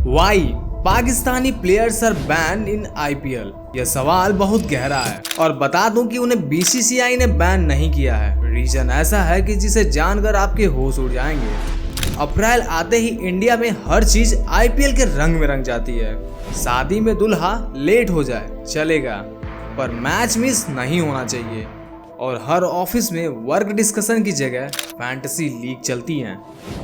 Y Pakistani players are ban in IPL. यह सवाल बहुत गहरा है और बता दूं कि उन्हें बीसीसीआई ने बैन नहीं किया है। रीजन ऐसा है कि जिसे जानकर आपके होश उड़ जाएंगे। अप्रैल आते ही इंडिया में हर चीज आईपीएल के रंग में रंग जाती है। शादी में दुल्हा लेट हो जाए चलेगा, पर मैच मिस नहीं होना चाहिए। और हर ऑफिस में वर्क डिस्कशन की जगह फैंटेसी लीग चलती हैं।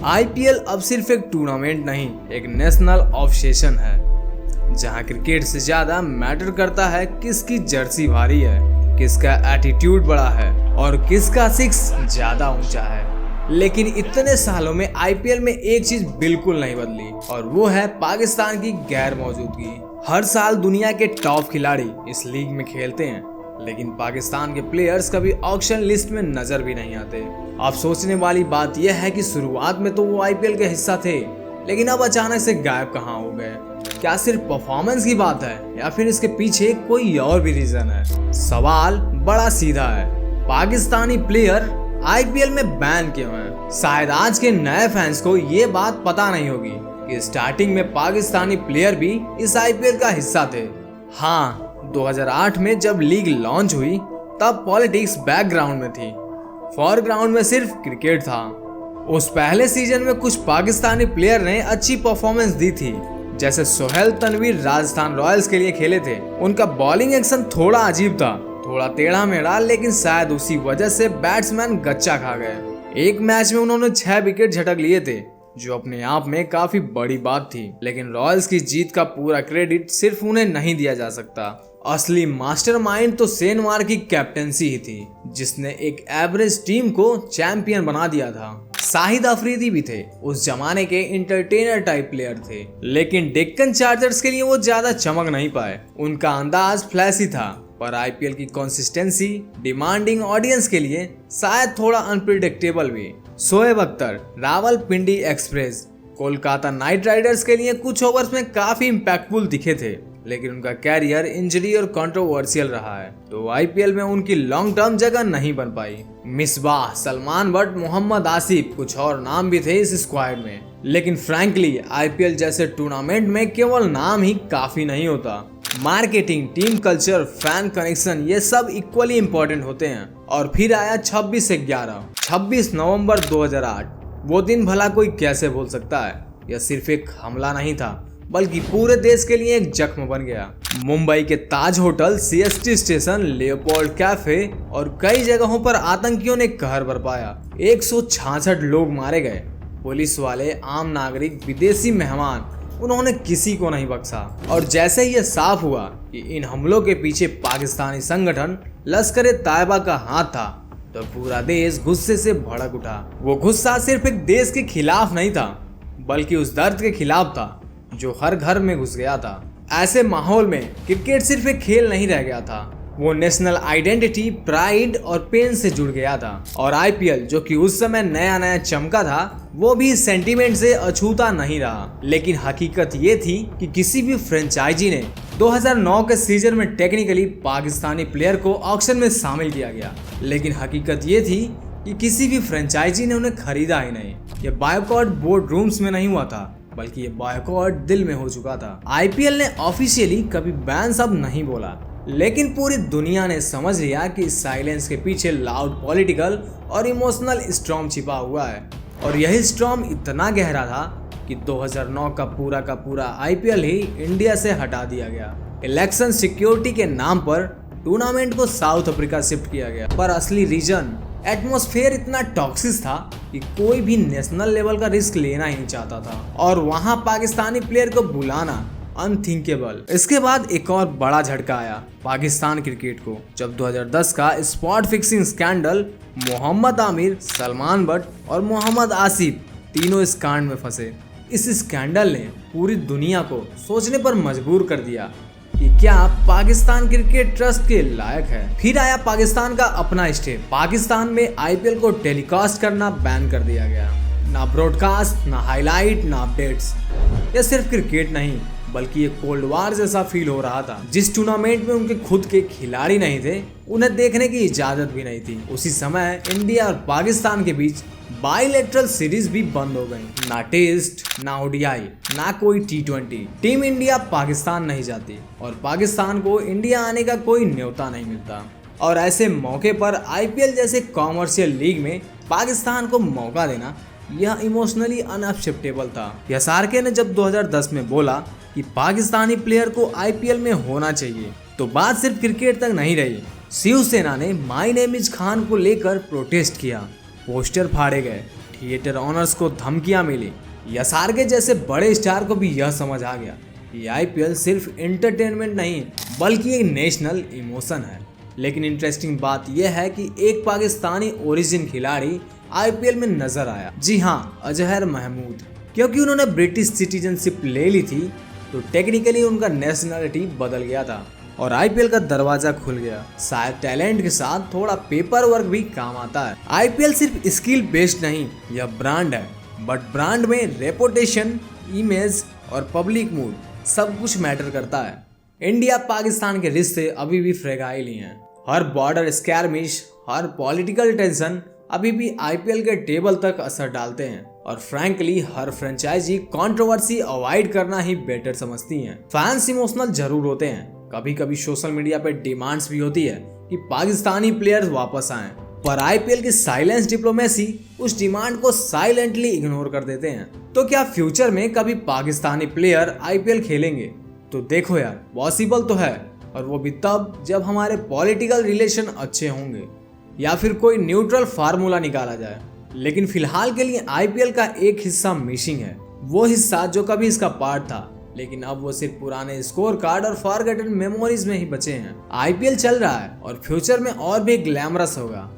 आईपीएल अब सिर्फ एक टूर्नामेंट नहीं, एक नेशनल ऑब्सेशन है, जहां क्रिकेट से ज्यादा मैटर करता है किसकी जर्सी भारी है, किसका एटीट्यूड बड़ा है और किसका सिक्स ज्यादा ऊंचा है। लेकिन इतने सालों में आईपीएल में एक चीज बिल्कुल नहीं बदली और वो है पाकिस्तान की गैर मौजूदगी। हर साल दुनिया के टॉप खिलाड़ी इस लीग में खेलते हैं, लेकिन पाकिस्तान के प्लेयर्स कभी ऑक्शन लिस्ट में नजर भी नहीं आते। अब सोचने वाली बात यह है कि शुरुआत में तो वो आईपीएल के हिस्सा थे, लेकिन अब अचानक से गायब कहाँ हो गए। क्या सिर्फ परफॉर्मेंस की बात है या फिर इसके पीछे कोई और भी रीजन है? सवाल बड़ा सीधा है, पाकिस्तानी प्लेयर आईपीएल में बैन क्यों हैं? शायद आज के नए फैंस को ये बात पता नहीं होगी कि स्टार्टिंग में पाकिस्तानी प्लेयर भी इस आईपीएल का हिस्सा थे। हाँ, 2008 में जब लीग लॉन्च हुई तब पॉलिटिक्स बैकग्राउंड में थी, फॉरग्राउंड में सिर्फ क्रिकेट था। उस पहले सीजन में कुछ पाकिस्तानी प्लेयर ने अच्छी परफॉर्मेंस दी थी, जैसे सोहेल तनवीर राजस्थान रॉयल्स के लिए खेले थे। उनका बॉलिंग एक्शन थोड़ा अजीब था, थोड़ा टेढ़ा मेढ़ा, लेकिन शायद उसी वजह से बैट्समैन गच्चा खा गए। एक मैच में उन्होंने 6 विकेट झटक लिए थे, जो अपने आप में काफी बड़ी बात थी। लेकिन रॉयल्स की जीत का पूरा क्रेडिट सिर्फ उन्हें नहीं दिया जा सकता। असली मास्टरमाइंड तो शेन वॉर्न की कैप्टेंसी ही थी, जिसने एक एवरेज टीम को चैंपियन बना दिया था। शाहिद अफरीदी भी थे, उस जमाने के इंटरटेनर टाइप प्लेयर थे, लेकिन डेक्कन चार्जर्स के लिए वो ज्यादा चमक नहीं पाए। उनका अंदाज फ्लैशी था, पर आईपीएल की कंसिस्टेंसी डिमांडिंग ऑडियंस के लिए शायद थोड़ा अनप्रिडिक्टेबल भी। Shoaib Akhtar Rawalpindi express Kolkata night Riders के लिए कुछ ओवर्स में काफी इम्पैक्टफुल दिखे थे, लेकिन उनका कैरियर इंजरी और कंट्रोवर्शियल रहा है, तो आईपीएल में उनकी लॉन्ग टर्म जगह नहीं बन पाई। मिसबाह, सलमान बट, मोहम्मद आसिफ, कुछ और नाम भी थे इस स्क्वाड में, लेकिन फ्रैंकली आईपीएल जैसे टूर्नामेंट में केवल नाम ही काफी नहीं होता। Marketing, team culture, fan connection, ये सब इक्वली इम्पोर्टेंट होते हैं। और फिर आया 26 नवंबर 2008। वो दिन भला कोई कैसे भूल सकता है? यह सिर्फ एक हमला नहीं था, बल्कि पूरे देश के लिए एक जख्म बन गया। मुंबई के Taj hotel, CST station, Leopold cafe और कई जगहों पर आतंकियों ने कहर बरपाया। 166 लोग मारे गए। पुलिस वाले, आम नागरिक, विदेशी मेहमान, उन्होंने किसी को नहीं बख्शा। और जैसे ही यह साफ हुआ कि इन हमलों के पीछे पाकिस्तानी संगठन लश्कर तैयबा का हाथ था, तो पूरा देश गुस्से से भड़क उठा। वो गुस्सा सिर्फ एक देश के खिलाफ नहीं था, बल्कि उस दर्द के खिलाफ था जो हर घर में घुस गया था। ऐसे माहौल में क्रिकेट सिर्फ एक खेल नहीं रह गया था, वो नेशनल आइडेंटिटी, प्राइड और पेन से जुड़ गया था। और आईपीएल, जो कि उस समय नया नया चमका था, वो भी सेंटीमेंट से अछूता नहीं रहा। लेकिन हकीकत ये थी कि किसी भी फ्रेंचाइजी ने 2009 के सीजन में टेक्निकली पाकिस्तानी प्लेयर को ऑक्शन में शामिल किया गया, लेकिन हकीकत ये थी कि किसी भी फ्रेंचाइजी ने उन्हें खरीदा ही नहीं। ये बायकॉट बोर्ड रूम्स में नहीं हुआ था, बल्कि ये बायकॉट दिल में हो चुका था। आईपीएल ने ऑफिशियली कभी बैन सब नहीं बोला, लेकिन पूरी दुनिया ने समझ लिया कि इस साइलेंस के पीछे लाउड पॉलिटिकल और इमोशनल स्टॉर्म छिपा हुआ है। और यही स्टॉर्म इतना गहरा था कि 2009 का पूरा आईपीएल ही इंडिया से हटा दिया गया। इलेक्शन सिक्योरिटी के नाम पर टूर्नामेंट को साउथ अफ्रीका शिफ्ट किया गया, पर असली रीजन एटमॉस्फेयर इतना टॉक्सिक था कि कोई भी नेशनल लेवल का रिस्क लेना ही नहीं चाहता था, और वहां पाकिस्तानी प्लेयर को बुलाना अनथिंकेबल। इसके बाद एक और बड़ा झटका आया पाकिस्तान क्रिकेट को, जब 2010 का spot fixing scandal Mohammad Amir, Salman Butt और मोहम्मद आसिफ तीनों इस कांड में फंसे। इस स्कैंडल ने पूरी दुनिया को सोचने पर मजबूर कर दिया कि क्या पाकिस्तान क्रिकेट ट्रस्ट के लायक है। फिर आया पाकिस्तान का अपना स्टेप। पाकिस्तान में आईपीएल को टेलीकास्ट करना बैन कर दिया गया। ना ब्रॉडकास्ट, ना हाईलाइट, ना अपडेट्स। यह सिर्फ क्रिकेट नहीं, बल्कि ये कोल्ड वार जैसा फील हो रहा था। जिस टूर्नामेंट में उनके खुद के खिलाड़ी नहीं थे, उन्हें देखने की इजाजत भी नहीं थी। उसी समय इंडिया और पाकिस्तान के बीच बाइलेटरल सीरीज भी बंद हो गई, ना टेस्ट, ना ओडीआई, ना कोई T20। टीम इंडिया पाकिस्तान नहीं जाती और पाकिस्तान को इंडिया आने का कोई न्योता नहीं मिलता। और ऐसे मौके पर आईपीएल जैसे कॉमर्शियल लीग में पाकिस्तान को मौका देना यह इमोशनली अनएक्सेप्टेबल था। यसारके ने जब 2010 में बोला कि पाकिस्तानी प्लेयर को आईपीएल में होना चाहिए, तो बात सिर्फ क्रिकेट तक नहीं रही। शिवसेना ने माय नेम इज खान को लेकर प्रोटेस्ट किया, पोस्टर फाड़े गए, थिएटर ऑनर्स को धमकियां मिली। यसारके जैसे बड़े स्टार को भी यह समझ आ गया कि आईपीएल सिर्फ एंटरटेनमेंट नहीं बल्कि एक नेशनल इमोशन है। लेकिन इंटरेस्टिंग बात यह है कि एक पाकिस्तानी ओरिजिन खिलाड़ी आईपीएल में नजर आया। जी हाँ, अजहर महमूद। क्योंकि उन्होंने ब्रिटिश सिटीजनशिप ले ली थी तो टेक्निकली उनका नेशनलिटी बदल गया था और आईपीएल का दरवाजा खुल गया। शायद टैलेंट के साथ थोड़ा पेपर वर्क भी काम आता है। आईपीएल सिर्फ स्किल बेस्ड नहीं, यह ब्रांड है, बट ब्रांड में रेपुटेशन, इमेज और पब्लिक मूड सब कुछ मैटर करता है। इंडिया पाकिस्तान के रिश्ते अभी भी फ्रेगाइल ही हैं। हर बॉर्डर स्कैरमिश, हर पॉलिटिकल टेंशन अभी भी आईपीएल के टेबल तक असर डालते हैं और फ्रैंकली हर फ्रेंचाइजी कंट्रोवर्सी अवॉइड करना ही बेटर समझती हैं। फैंस इमोशनल जरूर होते हैं, कभी कभी सोशल मीडिया पे डिमांड्स भी होती है कि पाकिस्तानी प्लेयर्स वापस आएं, पर आईपीएल की साइलेंस डिप्लोमेसी उस डिमांड को साइलेंटली इग्नोर कर देते हैं। तो क्या फ्यूचर में कभी पाकिस्तानी प्लेयर आईपीएल खेलेंगे? तो देखो यार, पॉसिबल तो है, और वो भी तब जब हमारे पॉलिटिकल रिलेशन अच्छे होंगे या फिर कोई न्यूट्रल फार्मूला निकाला जाए। लेकिन फिलहाल के लिए आईपीएल का एक हिस्सा मिसिंग है, वो हिस्सा जो कभी इसका पार्ट था, लेकिन अब वो सिर्फ पुराने स्कोर कार्ड और फॉरगेटन मेमोरीज में ही बचे हैं। आईपीएल चल रहा है और फ्यूचर में और भी ग्लैमरस होगा,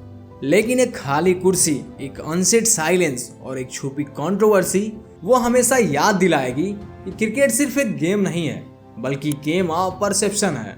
लेकिन एक खाली कुर्सी, एक अनसेड साइलेंस और एक छुपी कंट्रोवर्सी वो हमेशा याद दिलाएगी कि क्रिकेट सिर्फ एक गेम नहीं है बल्कि गेम ऑफ परसेप्शन है।